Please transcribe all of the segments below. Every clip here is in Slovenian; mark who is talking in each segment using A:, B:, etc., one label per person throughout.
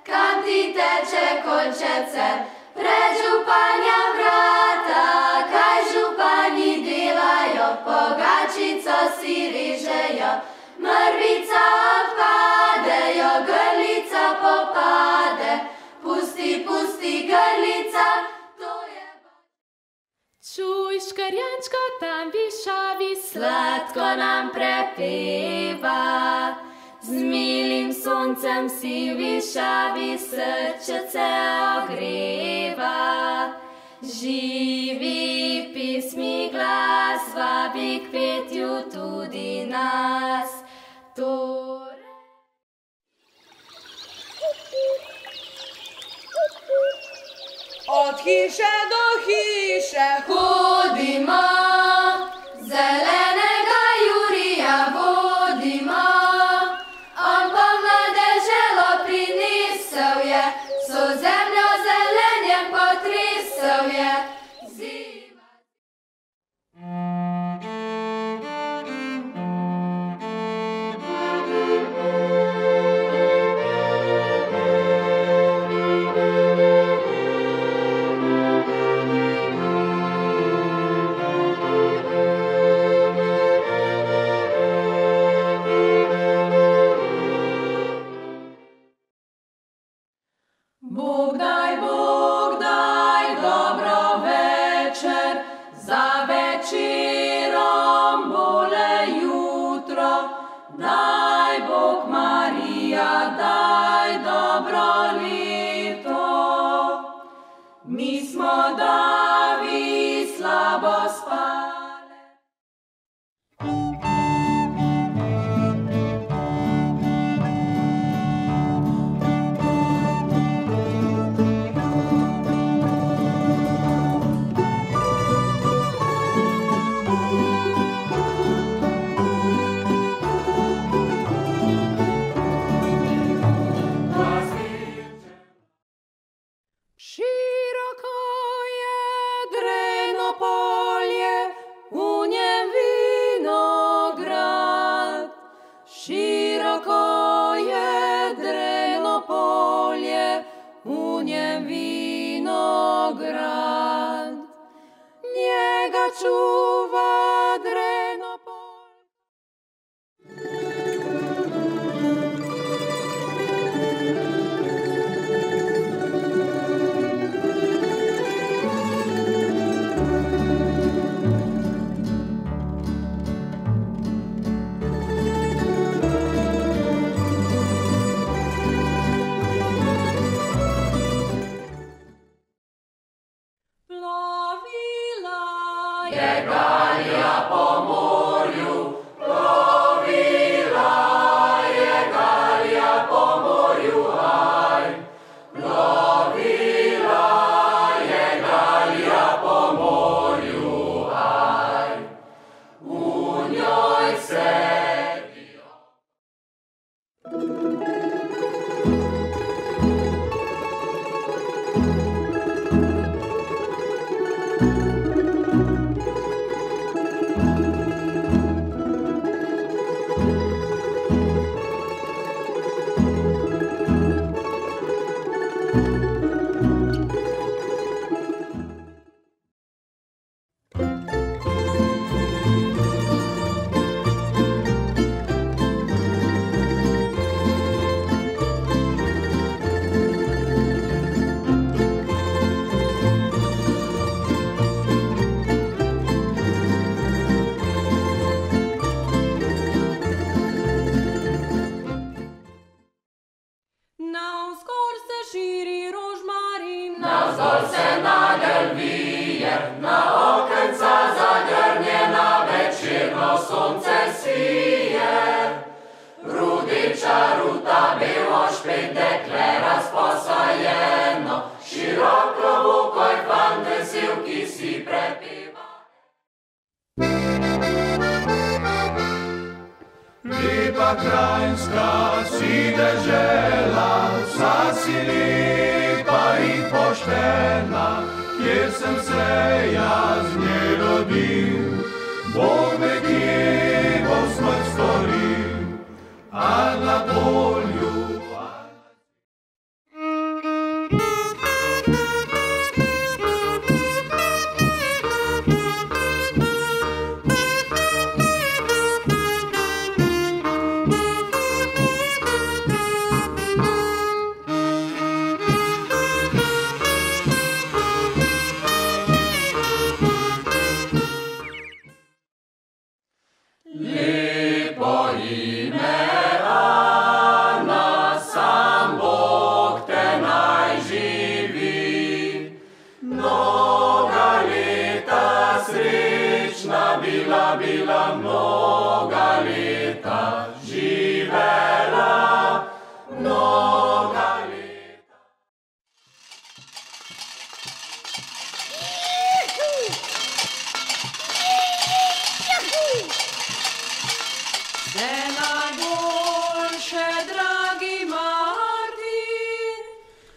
A: kam ti teče kolčece, pred županja vrata, kaj župani delajo, pogačico si režejo, mrvica odpadejo, grlica popade, pusti, pusti, grlica, to je... Čuj, škarjančko, tam višavi, sladko nam prepeva, z milim soncem si v višavi srčece ogreva. Živi pismi glas, vabi k petju tudi nas.
B: Od hiše do hiše hodimo,
A: zelenega Jurija vodimo, on pa mlade želo prinesel je, so zemljo zelenjem potresel je.
B: Bog daj, dobro večer, za večerom bole jutro. Daj Bog Marija, daj dobro leto. Mi smo davi slabo spale. Široko je dreno polje, v njem vinograd. Široko je dreno polje, v njem vinograd. Njega čuva dreno polje. Je Galija po morju, plovila, je Galija po morju, aj. Plovila, je Galija po morju, aj. V njoj sedijo. Navzgor se nagelj vije, na okenca zagrnjena večerno sonce sije. Rudiča ruta bilo špet dekle razposajeno, široko vukoj fan vesel, ki si prepeva.
C: Lepa krajinska si dežela, vsa si lepa in poštena, kjer sem se jaz z nje rodil. Bog me kje bo smrt storil, a na polju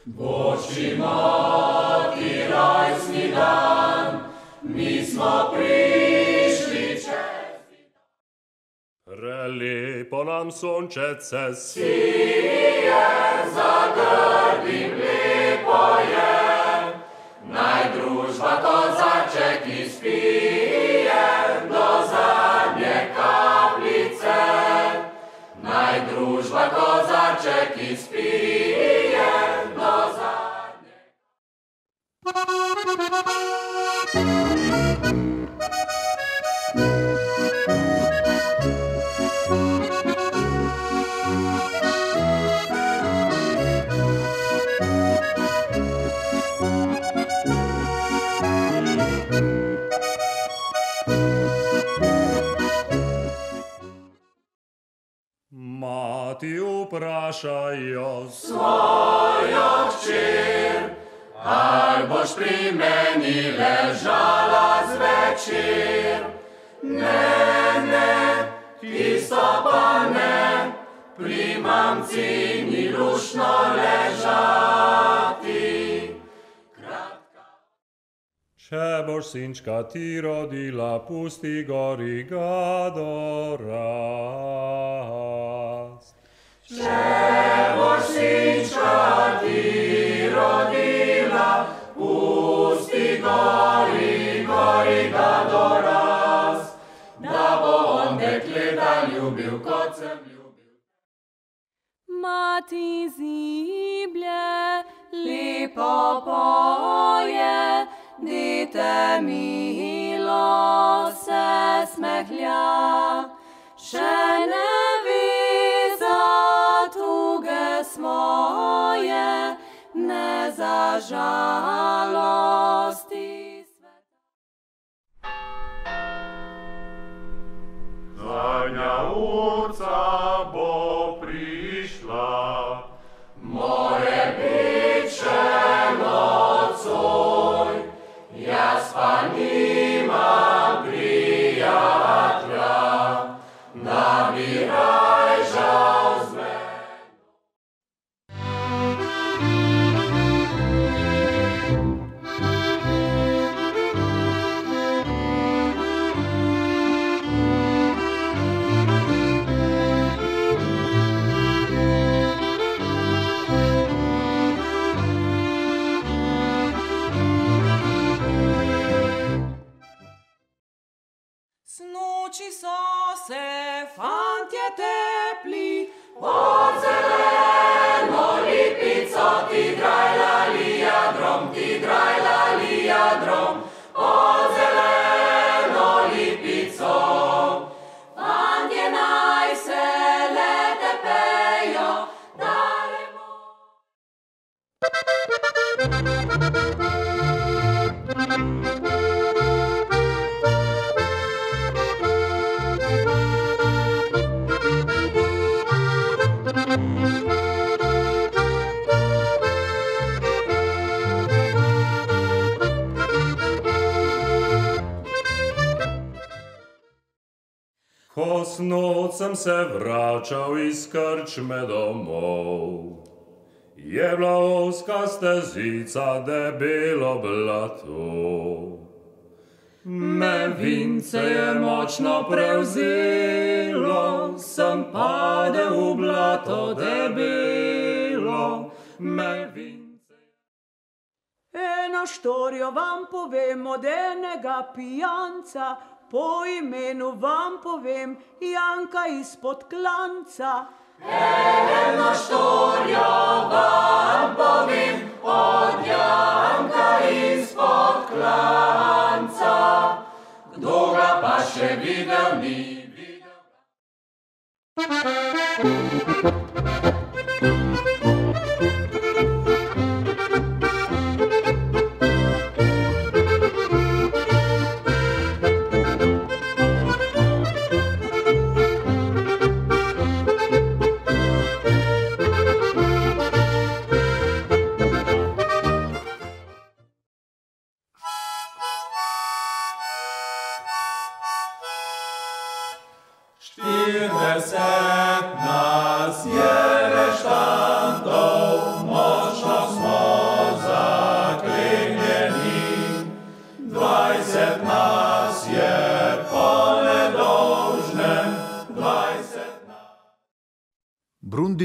B: Božji mati, rojstni dan, mi smo prišli čez.
C: Prelepo nam sončece
B: sije, za grdim lepo je, naj družba kozaček izpije do zadnje kapljice. Naj družba kozaček izpije do zadnje.
C: Mati vprašajo
B: svojo hčer, ali boš pri meni ležala zvečer? Ne, tisto pa ne, pri mamci ni luštno ležati.
C: Če boš sinčka ti rodila, pusti gori ga dorast.
B: Če boš sinčka ti rodila, pusti gori ga dorast, da bo on dekleta ljubil, kot sem ljubil.
A: Mati ziblje, lepo poje, dete milo se smehlja, še ne ve za tuge svoje, ne za žalosti sveta.
C: Zadnja urca bo prišla,
B: more bit še nocoj, jaz pa nimam prijatelja, da bi rajžal z menom.
D: Snoči so se fantje tepli,
B: Pod zeleno lipico ti grajlalija drom, pod zeleno lipico. Fantje naj se lete pejo, dalemo.
C: Ko snoc sem se vračal iz krčme domov, je bila ozka stezica, debelo blato. Me vince je močno prevzelo, sem padel v blato debelo, me vince.
D: eno štorijo vam povem od enega pijanca, po imenu vam povem Janka izpod klanca.
B: Eno štorijo vam povem od Janka izpod klanca, kdo ga pa še videl ni videl.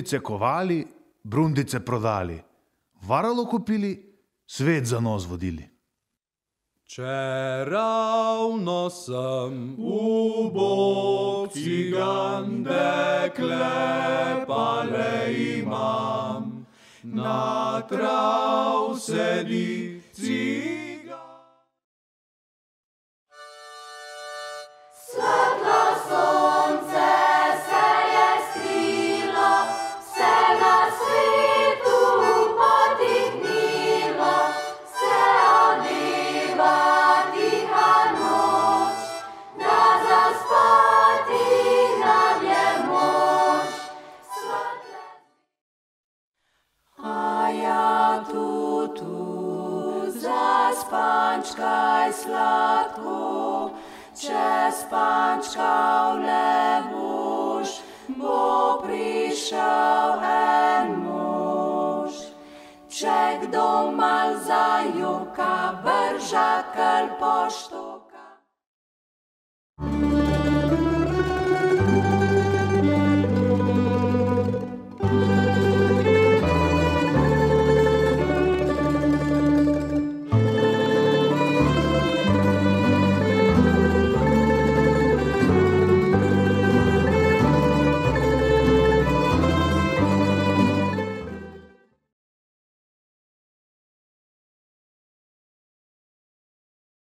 E: brundice kovali, brundice prodali, varalo kupili, svet za nos vodili.
C: Če ravno sem ubog cigan, dekle pa le imam, na trav sedi cigan.
A: Svetlo sonce se je skrilo, se na svetu potihnilo, se odliva tiha noč, da zaspati nam je moč. A ja tu, zaspančkaj sladko, če spančkal ne boš, bo prišel en mož. Če kdo mal zajoka, brža kar poš,